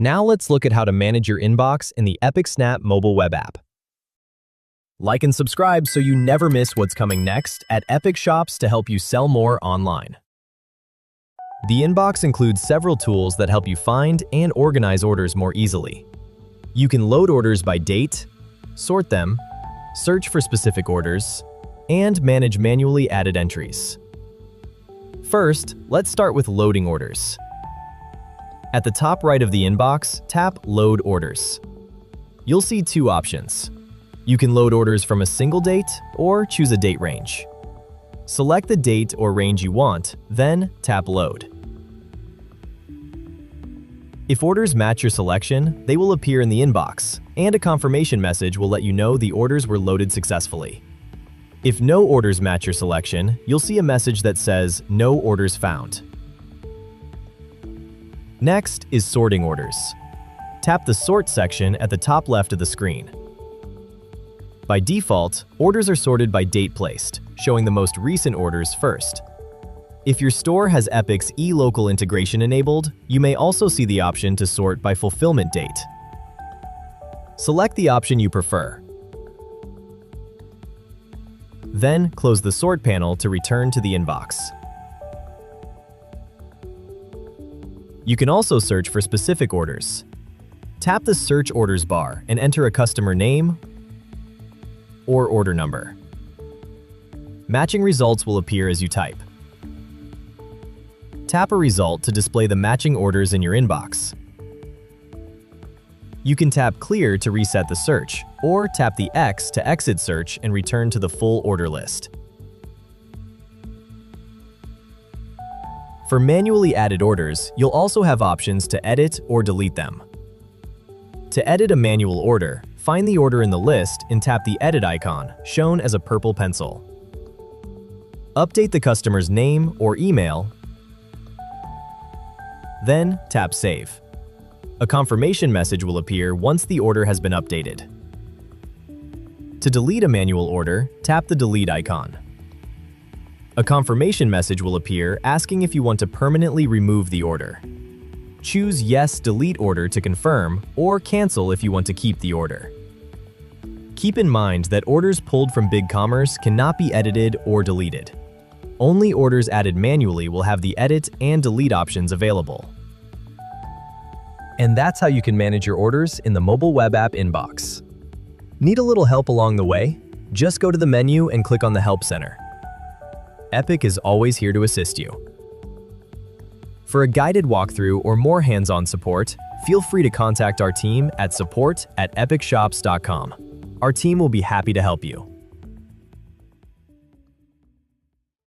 Now let's look at how to manage your inbox in the epicSnap mobile web app. Like and subscribe so you never miss what's coming next at Epic Shops to help you sell more online. The inbox includes several tools that help you find and organize orders more easily. You can load orders by date, sort them, search for specific orders, and manage manually added entries. First, let's start with loading orders. At the top right of the inbox, tap Load Orders. You'll see two options. You can load orders from a single date or choose a date range. Select the date or range you want, then tap Load. If orders match your selection, they will appear in the inbox, and a confirmation message will let you know the orders were loaded successfully. If no orders match your selection, you'll see a message that says No Orders Found. Next is sorting orders. Tap the Sort section at the top left of the screen. By default, orders are sorted by date placed, showing the most recent orders first. If your store has Epic's eLocal integration enabled, you may also see the option to sort by fulfillment date. Select the option you prefer. Then close the Sort panel to return to the inbox. You can also search for specific orders. Tap the Search Orders bar and enter a customer name or order number. Matching results will appear as you type. Tap a result to display the matching orders in your inbox. You can tap Clear to reset the search, or tap the X to exit search and return to the full order list. For manually added orders, you'll also have options to edit or delete them. To edit a manual order, find the order in the list and tap the Edit icon, shown as a purple pencil. Update the customer's name or email, then tap Save. A confirmation message will appear once the order has been updated. To delete a manual order, tap the Delete icon. A confirmation message will appear asking if you want to permanently remove the order. Choose Yes, Delete Order to confirm, or Cancel if you want to keep the order. Keep in mind that orders pulled from BigCommerce cannot be edited or deleted. Only orders added manually will have the Edit and Delete options available. And that's how you can manage your orders in the mobile web app inbox. Need a little help along the way? Just go to the menu and click on the Help Center. Epic is always here to assist you. For a guided walkthrough or more hands-on support, feel free to contact our team at support@epicshops.com. Our team will be happy to help you.